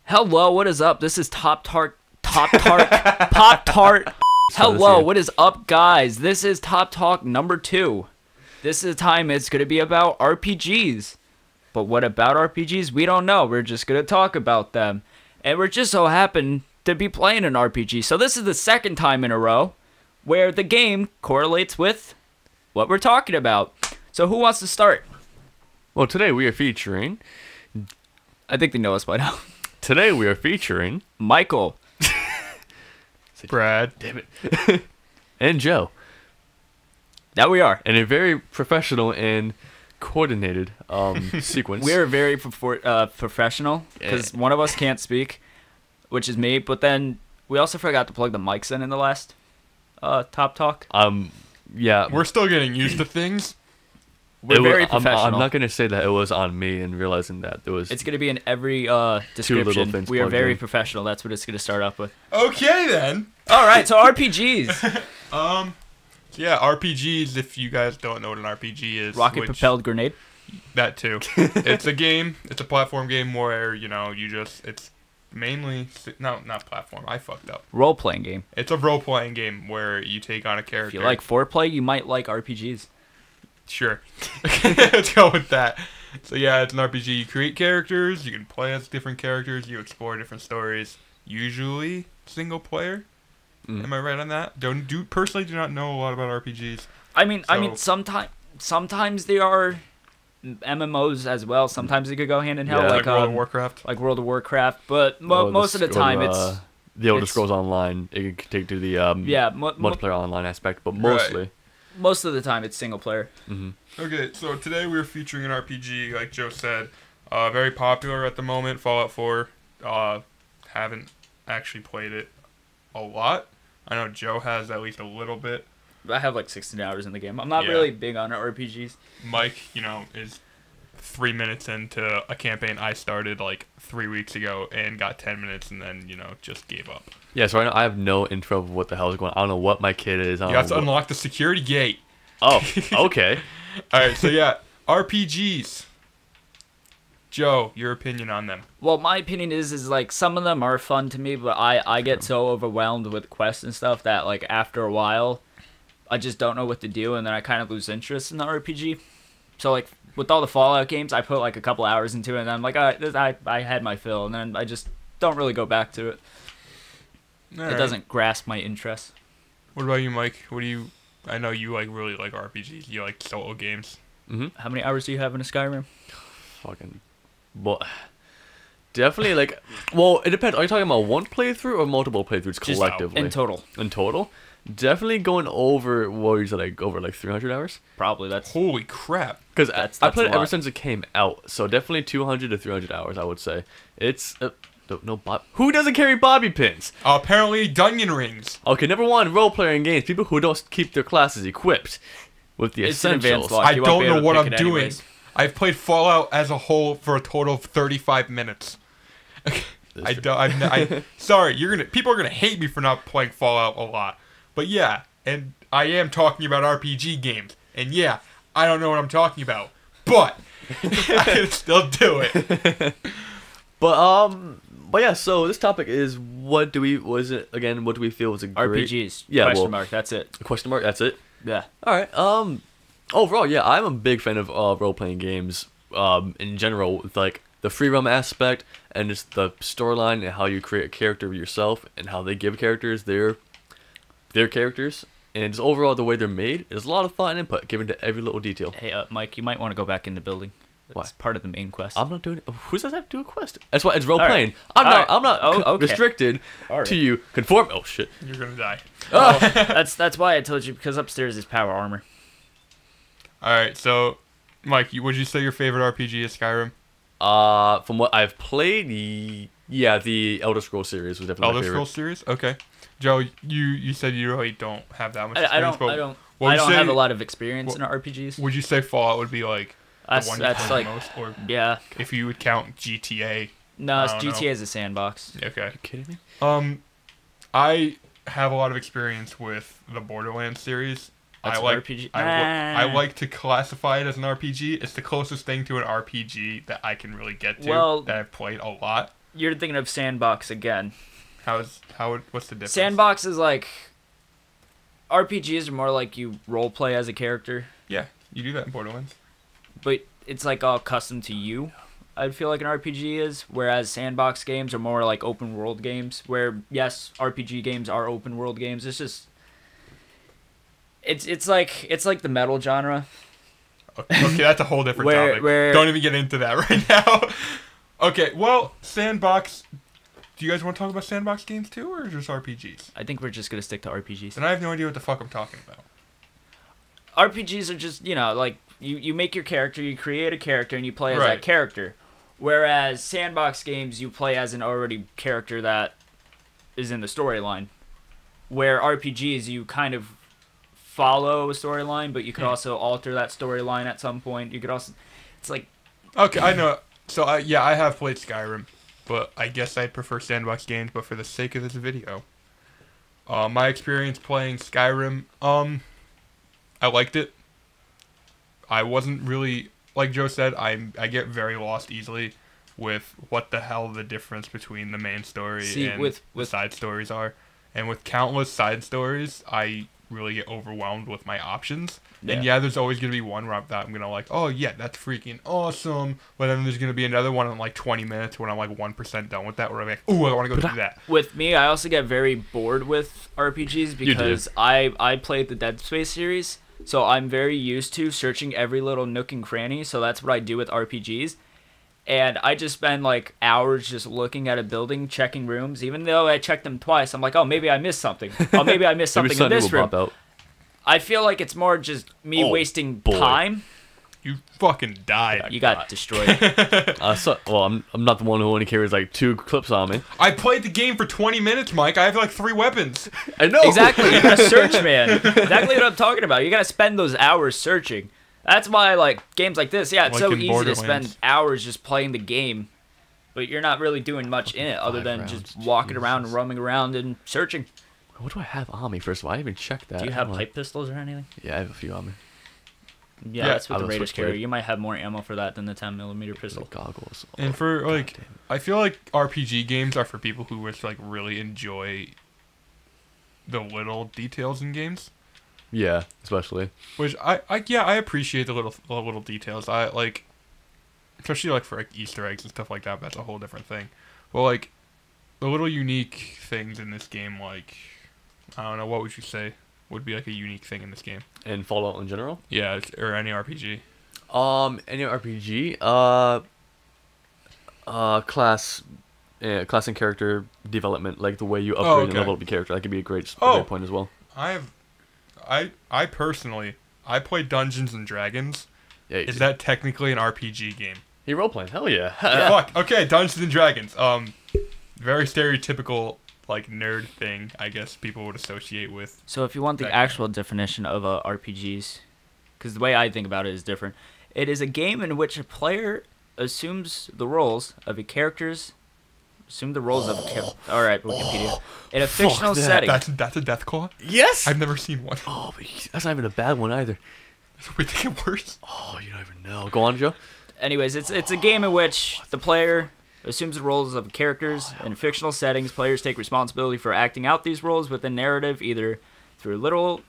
Hello, what is up? This is Pop Tart. Hello, what is up, guys? This is Top Talk number 2. This is time it's going to be about RPGs. But what about RPGs? We don't know. We're just going to talk about them. And we're just so happen to be playing an RPG. So this is the second time in a row where the game correlates with what we're talking about. So who wants to start? Well, today we are featuring... I think they know us by now. Today we are featuring... Michael. Brad. Damn it. And Joe. That we are. In a very professional and coordinated sequence. We're very professional because one of us can't speak, which is me. But then we also forgot to plug the mics in the last Top Talk. Yeah. We're still getting used to things. We're very professional. I'm not going to say that it was on me and realizing that there was... It's going to be in every description. Two little things We are very in. professional. That's what it's going to start off with. Okay, then. All right, so RPGs. Yeah, RPGs, if you guys don't know what an RPG is. Rocket-propelled grenade. That, too. It's a game. It's a platform game where, it's mainly... No, not platform. I fucked up. Role-playing game. It's a role-playing game where you take on a character. If you like foreplay, you might like RPGs. Sure. Let's go with that. So yeah, it's an RPG. You create characters, you can play as different characters, you explore different stories, usually single player. Am I right on that? Personally do not know a lot about RPGs. I mean sometimes they are MMOs as well. Sometimes they could go hand in hand, like World of Warcraft. Like World of Warcraft, but most of the time it's the Elder Scrolls Online. It can take to the multiplayer online aspect, but mostly. Right. Most of the time, it's single player. Mm-hmm. Okay, so today we're featuring an RPG, like Joe said, very popular at the moment. Fallout 4. Haven't actually played it a lot. I know Joe has at least a little bit. I have like 16 hours in the game. I'm not really big on RPGs. Mike, is 3 minutes into a campaign I started like 3 weeks ago and got 10 minutes and then, just gave up. Yeah, so I have no intro of what the hell is going on. I don't know what my kid is. You have to unlock the security gate. Oh, okay. All right, so yeah, RPGs. Joe, your opinion on them? Well, my opinion is like some of them are fun to me, but I get so overwhelmed with quests and stuff that like after a while, I just don't know what to do, and then I kind of lose interest in the RPG. So like with all the Fallout games, I put like a couple hours into it, and I'm like, I had my fill, and then I just don't really go back to it. It doesn't grasp my interest. What about you, Mike? I know you really like RPGs. You like solo games. Mm-hmm. How many hours do you have in a Skyrim? Fucking, well, definitely like. Well, it depends. Are you talking about one playthrough or multiple playthroughs collectively? In total. In total, definitely going over. What is it like? Over like 300 hours? Probably. That's holy crap. Because I played it ever since it came out, so definitely 200 to 300 hours. I would say it's. No, who doesn't carry bobby pins? Apparently, Dunyan rings. Okay, number one, role-playing games. People who don't keep their classes equipped with the essentials. I don't know what I'm doing. I've played Fallout as a whole for a total of 35 minutes. Sorry, people are gonna hate me for not playing Fallout a lot. But yeah, and I am talking about RPG games. And yeah, I don't know what I'm talking about. But I can still do it. But yeah, so this topic is what do we feel was a great... RPGs. Yeah, question mark, that's it. Question mark, that's it? Yeah. Alright, overall, yeah, I'm a big fan of role-playing games, in general, with, like, the free roam aspect, and just the storyline, and how you create a character of yourself, and how they give characters their characters, and just overall the way they're made, there's a lot of thought and input given to every little detail. Hey, Mike, you might want to go back in the building. That's part of the main quest. I'm not doing it. Who does have to do a quest? That's why it's role playing. Right. I'm not restricted to you. Conform. Oh shit. You're gonna die. Oh, that's why I told you, because upstairs is power armor. All right, so Mike, would you say your favorite RPG is Skyrim? From what I've played, yeah, the Elder Scrolls series was definitely my favorite. Elder Scrolls series, okay. Joe, you said you really don't have that much experience. I don't have a lot of experience in RPGs. Would you say Fallout would be like the one you play the most, or yeah, if you would count GTA? No, GTA is a sandbox. Okay. Are you kidding me? I have a lot of experience with the Borderlands series. That's I an like RPG. I like to classify it as an RPG. It's the closest thing to an RPG that I can really get to. Well, that I've played a lot. You're thinking of Sandbox again. What's the difference? Sandbox is like RPGs are more like you role play as a character, Yeah, you do that in Borderlands. but it's like all custom to you. I'd feel like an RPG is, whereas sandbox games are more like open world games. Where yes, RPG games are open world games. It's just it's like the metal genre. Okay, that's a whole different topic. Don't even get into that right now. Okay, well, Sandbox. Do you guys want to talk about Sandbox games too, or just RPGs? I think we're just gonna stick to RPGs. Then I have no idea what the fuck I'm talking about. RPGs are just, like you make your character, you create a character, and you play as Right. that character. Whereas sandbox games, you play as an already character that is in the storyline. Where RPGs, you kind of follow a storyline, but you could also alter that storyline at some point. You could also, it's like, Okay, I know. So I have played Skyrim, but I guess I'd prefer sandbox games. But for the sake of this video, my experience playing Skyrim, I liked it. I wasn't really, like Joe said, I get very lost easily with what the hell the difference between the main story and the side stories are. And with countless side stories, I really get overwhelmed with my options. Yeah. And there's always going to be one where I'm going to like, oh yeah, that's freaking awesome. But then there's going to be another one in like 20 minutes when I'm like 1% done with that, where I'm like, ooh, I want to go do that. with me, I also get very bored with RPGs because I played the Dead Space series. So I'm very used to searching every little nook and cranny. So that's what I do with RPGs. And I just spend like hours just looking at a building, checking rooms. Even though I checked them twice, I'm like, oh, maybe I missed something. Oh, maybe I missed something in this room. I feel like it's more just me wasting time. You fucking died. You got destroyed. I'm not the one who only carries like 2 clips on me. I played the game for 20 minutes, Mike. I have like 3 weapons. I know. Exactly. You gotta search, man. Exactly what I'm talking about. You gotta spend those hours searching. That's why, like, games like this, it's so easy to spend hours just playing the game, but you're not really doing much in it other than just walking around and roaming around and searching. What do I have on me, first of all? I didn't even check that. Do you have pipe pistols or anything? Yeah, I have a few on me. Yeah, that's what the Raiders carry. Switchblade. You might have more ammo for that than the 10mm pistol. Goggles. And for, like, I feel like RPG games are for people who just, like, really enjoy the little details in games. Yeah, especially. Which, I appreciate the little details. I, like, especially, like, for, like, Easter eggs and stuff like that. That's a whole different thing. But, like, the little unique things in this game, like, I don't know, what would you say would be, like, a unique thing in this game? And Fallout in general? Yeah, or any RPG. Any RPG? Class and character development, like the way you upgrade and level up your character. That could be a great point as well. I personally, I play Dungeons and Dragons. Yeah, Is that technically an RPG game? You role playing? Hell yeah. Fuck. Okay, Dungeons and Dragons. Very stereotypical, like, nerd thing, I guess people would associate with. So if you want the actual definition of RPGs, because the way I think about it is different, it is a game in which a player assumes the roles of a character's. Assume the roles of a character. All right, Wikipedia. In a fictional setting. That's a death claw? Yes! I've never seen one. Oh, but that's not even a bad one either. We think it worse. Oh, you don't even know. Go on, Joe. Anyways, it's a game in which the player assumes the roles of characters. In fictional settings, players take responsibility for acting out these roles within narrative, either through literal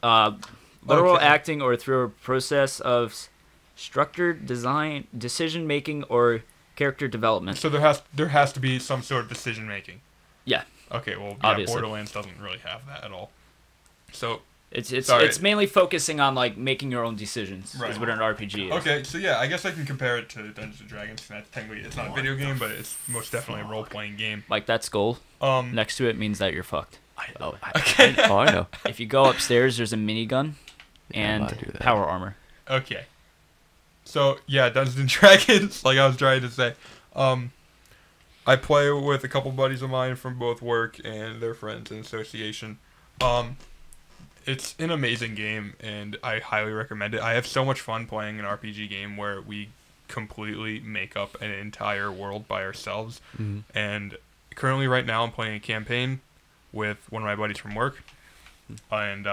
acting or through a process of structured design, decision making, or character development. So there has to be some sort of decision making. Yeah. Okay, well, Obviously. Borderlands doesn't really have that at all. So it's mainly focusing on, like, making your own decisions. Right. Is what an RPG is. Okay, so yeah, I guess I can compare it to Dungeons and Dragons. That's technically, it's not a video game, but it's most definitely a role playing game. Like, that skull next to it means that you're fucked. I know. I know. If you go upstairs, there's a minigun and power armor. Okay. So, yeah, Dungeons and Dragons, like I was trying to say. I play with a couple buddies of mine from both work and their friends in association. It's an amazing game, and I highly recommend it. I have so much fun playing an RPG game where we completely make up an entire world by ourselves. Mm-hmm. And currently, right now, I'm playing a campaign with one of my buddies from work. And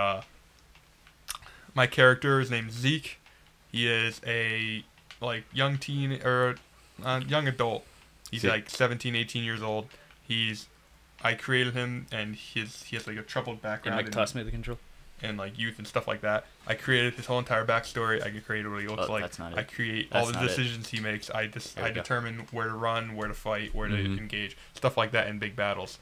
my character is named Zeke. He is a like young teen or young adult. He's like 17, 18 years old. I created him, and he has like a troubled And background. like toss me the control. And like youth and stuff like that. I created his whole entire backstory. I can create what he looks like. That's not it. I create That's all the not it. decisions he makes. I we go. determine where to run, where to fight, where to Mhm. engage, stuff like that in big battles.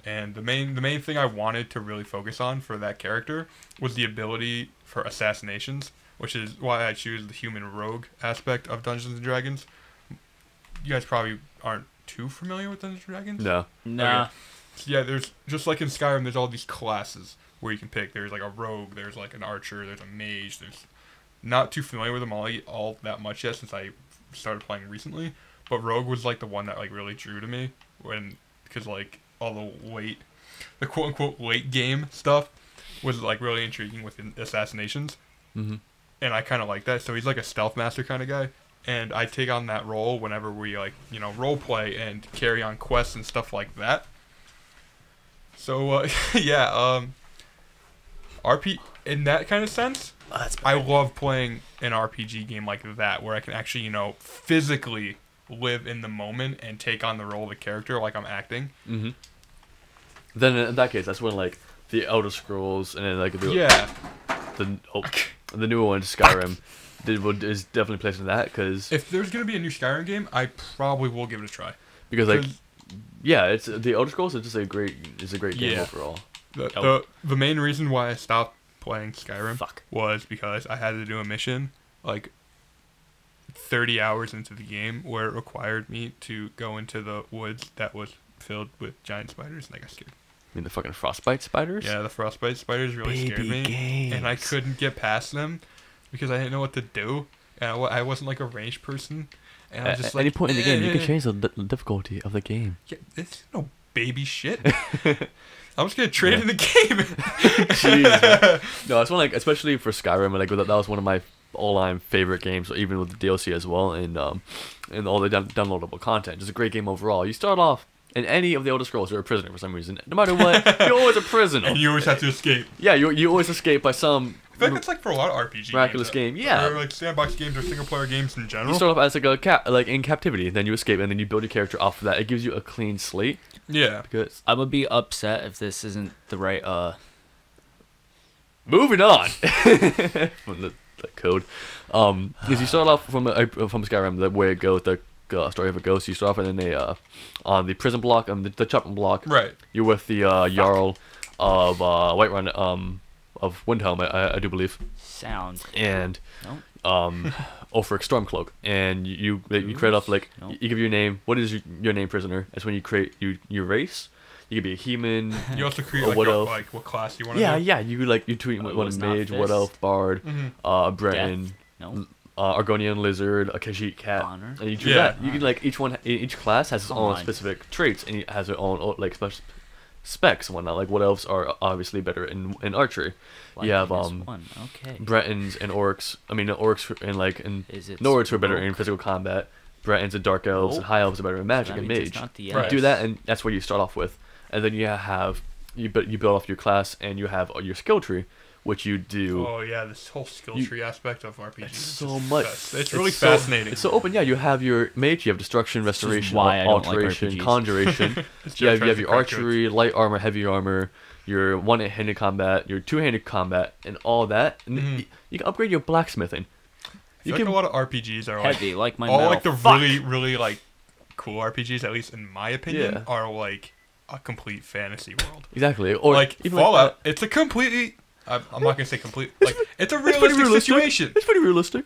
And the main thing I wanted to really focus on for that character was the ability for assassinations, which is why I choose the human rogue aspect of Dungeons and Dragons. You guys probably aren't too familiar with Dungeons and Dragons. No. Nah. Okay. So yeah, there's just like in Skyrim, there's all these classes where you can pick. There's like a rogue, there's like an archer, there's a mage. There's not too familiar with them all that much yet since I started playing recently. But rogue was like the one that like really drew to me because like all the quote unquote late game stuff was like really intriguing with assassinations, Mm-hmm. and I kind of like that. So he's like a stealth master kind of guy, and I take on that role whenever we like role play and carry on quests and stuff like that. So yeah, in that kind of sense, I love playing an RPG game like that where I can actually physically live in the moment and take on the role of the character like I'm acting. Mm-hmm. Then in that case, that's when like the Elder Scrolls and then like the newer one, Skyrim, is definitely placed in that because If there's gonna be a new Skyrim game, I probably will give it a try. because like yeah, it's the Elder Scrolls is just a great game Yeah. overall. The main reason why I stopped playing Skyrim Fuck. was because I had to do a mission like 30 hours into the game where it required me to go into the woods that was filled with giant spiders, and I got scared. I mean the fucking frostbite spiders. Yeah, the frostbite spiders really scared me, and I couldn't get past them because I didn't know what to do, and I wasn't like a ranged person, and I was just At like, any point in the game, you can change the difficulty of the game. Yeah, it's no baby shit. I'm just gonna trade in the game. Jeez, man. No, it's one like especially for Skyrim, like that was one of my all-time favorite games, even with the DLC as well, and all the downloadable content. Just a great game overall. You start off in any of the Elder Scrolls, you're a prisoner for some reason. No matter what, you're always a prisoner. And you always have to escape. Yeah, you always escape by some I feel like it's like for a lot of RPG miraculous games, game. Yeah. or like sandbox games or single player games in general. You start off as like in captivity, then you escape, and then you build your character off of that. It gives you a clean slate. Yeah. Because I would be upset if this isn't the right moving on from the code, because you start off from Skyrim, the way it goes, the story of it goes. You start off in on the prison block, the chopping block. Right. You're with the Jarl of Whiterun, of Windhelm, I do believe, sound. and Nope. Ulfric Stormcloak, and you create off like Nope. you give your name. What is your name, prisoner? That's when you create your race. You could be a human. You also create Or what elf? like what class you want to Yeah, do. yeah. You tweet Oh, it one was a not mage, what fist. elf, bard, Mhm. Breton, No. Argonian lizard, a Khajiit cat, Honor. and you choose Yeah. that. You can like each class has its Come own on. specific traits, and it has their own like special specs and whatnot. Like what elves are obviously better in archery. You have One. Okay. Bretons and orcs. I mean orcs and Is it Nords who are better in smoke? physical combat. Bretons and dark elves and Oh. high elves are better in magic That and means it's mage. not the Right. end. Do that, and that's what you start off with, and then you build off your class, and you have your skill tree, which you do. Oh yeah, this whole skill You- tree aspect of RPG. It's is so just much. It's really fascinating. It's so open. Yeah, you have your mage, you have destruction, restoration, why I don't like alteration, RPGs. conjuration. It's you have trying to your crack codes. archery, light armor, heavy armor, your one-handed combat, your two-handed combat, and all that. And Mhm. you can upgrade your blacksmithing. I You feel can like a lot of RPGs are like Heavy, like my all metal. like the Fuck. really really like cool RPGs, at least in my opinion, Yeah. are like a complete fantasy world. exactly, or Like even Fallout, that. it's a completely. I'm not gonna say complete. Like it's a pretty realistic realistic. situation. It's pretty realistic.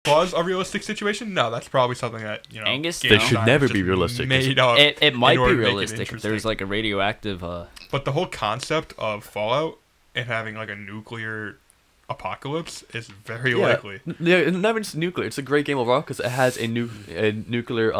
Was a realistic situation? No, that's probably something that Angus, game They should designers never just be realistic. Made up. It might order be to make it realistic if there's interesting. like a radioactive. But the whole concept of Fallout and having like a nuclear apocalypse is very likely. Yeah, not even just nuclear. It's a great game overall because it has a nuclear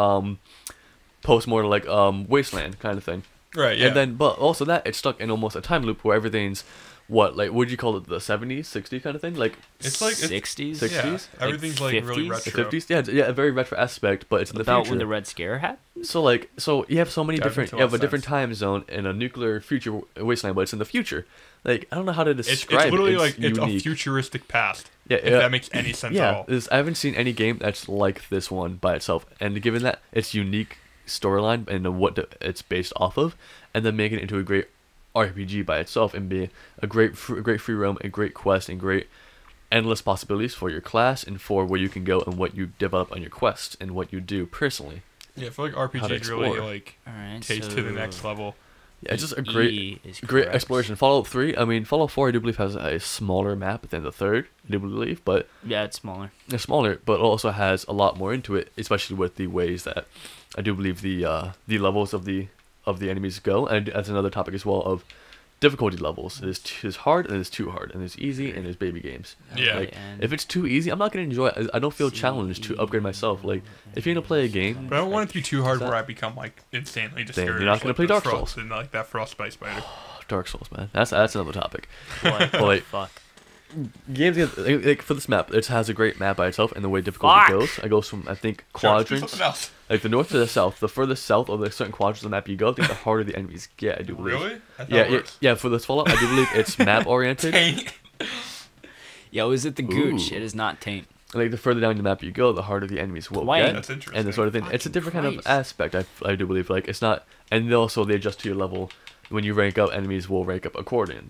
post-mortem like wasteland kind of thing. Right. Yeah. And then, but also that it's stuck in almost a time loop where everything's what, like, would you call it, the 70s, 60s kind of thing? Like, It's like 60s. 60s? Yeah, everything's like really 50s? the retro. 50s? Yeah, yeah, a very retro aspect, but it's in the About future. when the Red Scare happened. So you have so many That different, makes a you lot have a of different sense. time zone in a nuclear future wasteland, but it's in the future. Like, I don't know how to It's describe literally it. like it's a unique. futuristic past. Yeah, If that makes any sense at all. I haven't seen any game that's like this one by itself. And given that its unique storyline and it's based off of, and then making it into a great RPG by itself and be a great free roam, a great quest, and great endless possibilities for your class and for where you can go and what you develop on your quest and what you do personally. Yeah, I feel like How to RPGs really explore. like All right. take to the next level. Yeah, it's just a E is great correct. exploration. Fallout 3, I mean, Fallout 4 I do believe has a smaller map than the third, I do believe, but Yeah, it's smaller. it's smaller, but also has a lot more into it, especially with the ways that I do believe the levels of the enemies go, and that's another topic as well of difficulty levels. There's hard and there's too hard, and there's easy and there's baby games. Yeah. Like, and if it's too easy, I'm not gonna enjoy it. I don't feel challenged to upgrade myself. Like, if you're gonna play a game, But I don't want it to be too hard Is that- where I become like insanely discouraged. you're not gonna like play the Dark Frost Souls. and like that frostbite spider. Dark Souls, man, that's another topic. what the Like, fuck? Games like for this map, it has a great map by itself, and the way difficulty Fuck. goes, it goes from I think Josh, do quadrants, something else. like the north to the south. The furthest south of the certain quadrants of the map you go, I think the harder the enemies get. I do believe. Really? I thought Yeah, it yeah, works. yeah. For this Fallout, I do believe it's map oriented. Dang. Yo, is it the Gooch? Ooh. It is not Taint. Like the further down the map you go, the harder the enemies will Twang. get, That's interesting. and the sort of thing. It's a Fucking different kind of Christ. aspect. I do believe. Like, it's not, and also they adjust to your level. When you rank up, enemies will rank up accordingly.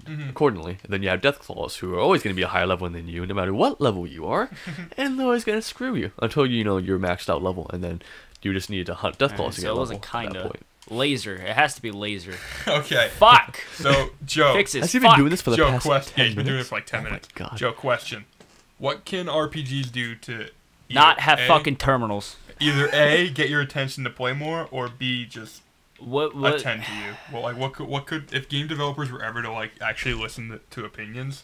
And then you have Deathclaws, who are always going to be a higher level than you, no matter what level you are, and they're always going to screw you until you know your maxed out level, and then you just need to hunt Deathclaws Alright, to so get it level. wasn't at that kind of point. laser. It has to be laser. Okay. Fuck. So Joe, Fix it. Has he been Fuck. doing this for the Joe, past question. 10 Yeah, he's been doing it minutes? for like 10 Oh my minutes. God. Joe, question: what can RPGs do to Not have A, fucking terminals. either A, get your attention to play more, or B, just What? attend to you? Well, like what could if game developers were ever to like actually listen to opinions,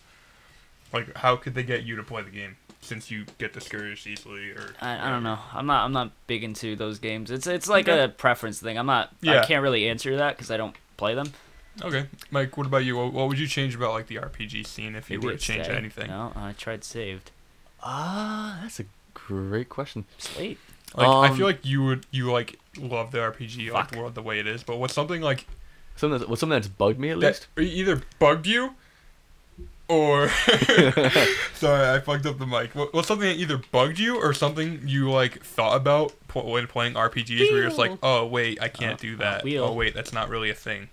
like how could they get you to play the game since you get discouraged easily? Or I don't know. I'm not big into those games. It's like Okay. a preference thing. I Yeah. can't really answer that because I don't play them. Okay, Mike, what about you? What would you change about like the RPG scene if you Maybe were to it's change stay. anything? No, I tried saved. That's a great question. Slate. Like I Um, feel like you like love the RPG like Fuck. world the way it is, but what's something like Something that's bugged me at least. that either bugged you or sorry, I fucked up the mic. What's something that either bugged you or something you like thought about when playing RPGs where you're just like, oh wait, I can't do that. wheel. Oh wait, that's not really a thing.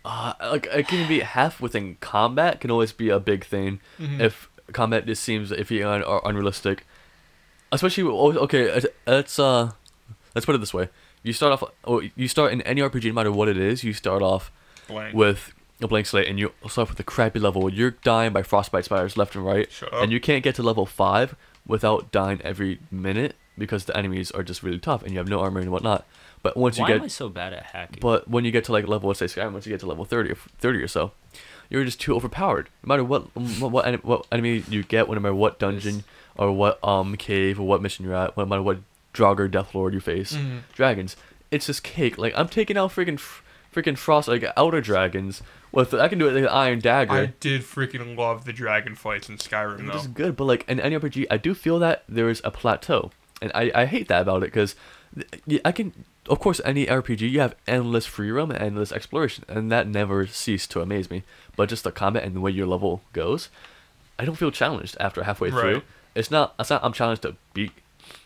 Like, it can be half within combat can always be a big thing. Mhm. If combat just seems iffy or unrealistic, especially okay, let's put it this way: you start in any RPG, no matter what it is, you start off Blank. with a blank slate, and you start with a crappy level. You're dying by frostbite spiders left and right, Shut up. and you can't get to level 5 without dying every minute because the enemies are just really tough, and you have no armor and whatnot. But once Why you am I get so bad at hacking? But when you get to like level, let's say Skyrim, once you get to level 30 or so, you're just too overpowered. No matter what enemy you get, no matter what dungeon or what cave or what mission you're at, no matter what Draugr Deathlord you face, Mhm. dragons, it's just cake. Like, I'm taking out freaking frost, like outer dragons with I can do it with an iron dagger. I did freaking love the dragon fights in Skyrim Which is though. good, but like in any RPG, I do feel that there is a plateau, and I hate that about it because I can, of course, any RPG you have endless free roam and endless exploration, and that never ceased to amaze me. But just the combat and the way your level goes, I don't feel challenged after halfway through. Right. It's not I'm challenged to beat,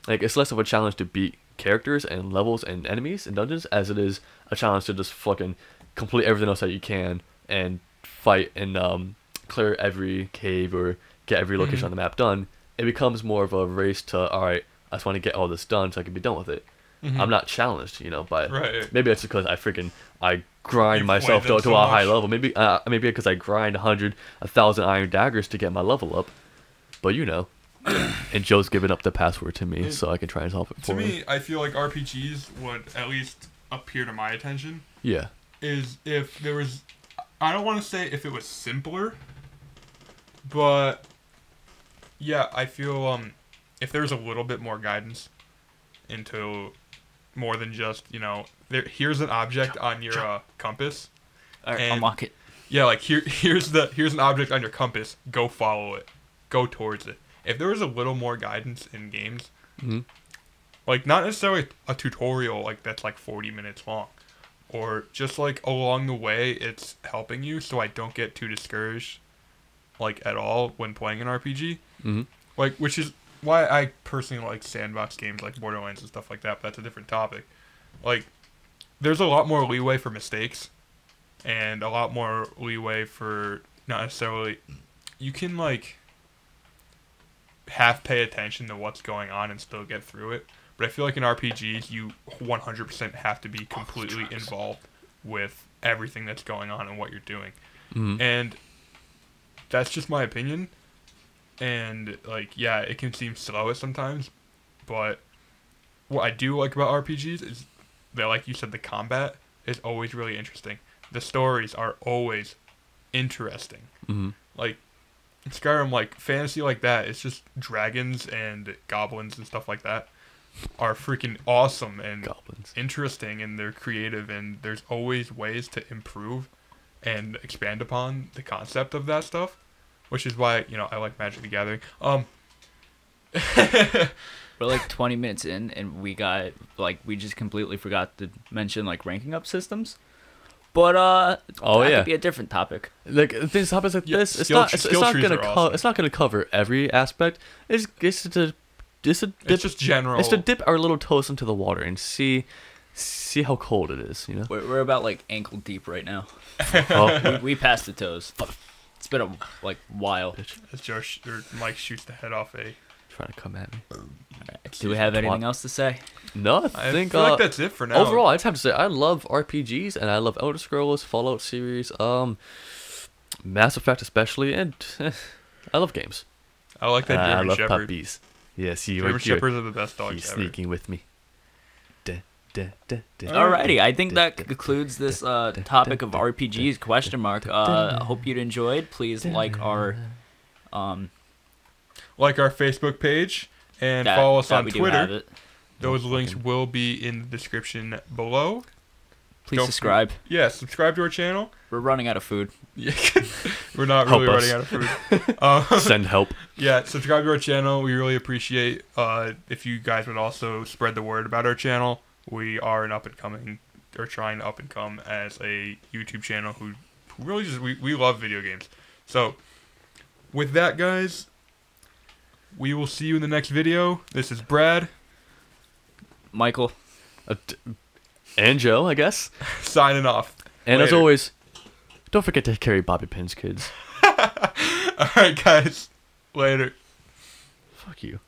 like, it's less of a challenge to beat characters and levels and enemies and dungeons as it is a challenge to just fucking complete everything else that you can and fight and clear every cave or get every location on the map done. It becomes more of a race to, alright, I just want to get all this done so I can be done with it. Mhm. I'm not challenged, by Right. maybe it's because I grind You myself played them to so a high much. level. Maybe because I grind 1,000 iron daggers to get my level up. But and Joe's given up the password to me so I can try and solve it To for him. me, I feel like RPGs would at least appear to my attention Yeah. is if there was, I don't want to say if it was simpler, but yeah, I feel if there's a little bit more guidance into more than just here's an object on your compass, All right, And- unlock it. Yeah, like here's an object on your compass. Go follow it. Go towards it. If there was a little more guidance in games, Mm-hmm. like not necessarily a tutorial like that's like 40 minutes long, or just like along the way it's helping you so I don't get too discouraged, like at all when playing an RPG. Mm-hmm. Like, which is why I personally like sandbox games like Borderlands and stuff like that. But that's a different topic. Like, there's a lot more leeway for mistakes, and a lot more leeway for not necessarily. You can like half pay attention to what's going on and still get through it. But I feel like in RPGs, you 100% have to be completely involved with everything that's going on and what you're doing. Mm-hmm. And that's just my opinion. And, like, yeah, it can seem slow at sometimes. But what I do like about RPGs is that, like you said, the combat is always really interesting. The stories are always interesting. Mm-hmm. Like, in Skyrim, like, fantasy like that, it's just dragons and goblins and stuff like that are freaking awesome and Goblins. interesting, and they're creative, and there's always ways to improve and expand upon the concept of that stuff, which is why, you know, I like Magic the Gathering. We're like 20 minutes in, and we just completely forgot to mention like ranking up systems. But Oh, that yeah. could be a different topic. Like things topics like Yeah, this, it's skill not trees gonna are awesome. it's not gonna cover every aspect. It's to It's just general. It's to dip our little toes into the water and see how cold it is. You know. We're about like ankle deep right now. Oh, We passed the toes. It's been a while. bitch, As or Mike shoots the head off a... trying to come at me. Do we have Twat. anything else to say? No, I think feel like that's it for now. overall, I just have to say I love RPGs and I love Elder Scrolls, Fallout series, Mass Effect especially, and I love games. I like that I German love Shepherd. puppies. Yes, you German are. Shepherds are the best dogs He's ever. sneaking with me. Alrighty, I think that concludes this topic of RPGs, question mark. Hope you'd enjoyed. Please like our Like our Facebook page and follow us on we do have Twitter. it. Those links will be in the description below. Please Don't subscribe. Yeah, subscribe to our channel. We're running out of food. Yeah. We're not Help really us. running out of food. Send help. Yeah, subscribe to our channel. We really appreciate if you guys would also spread the word about our channel. We are an up and coming, or trying to up and come as a YouTube channel who really just we love video games. So with that, guys, we will see you in the next video. This is Brad Michael. And Joe, I guess. signing off. And as Later. always, don't forget to carry bobby pins, kids. All right, guys. Later. Fuck you.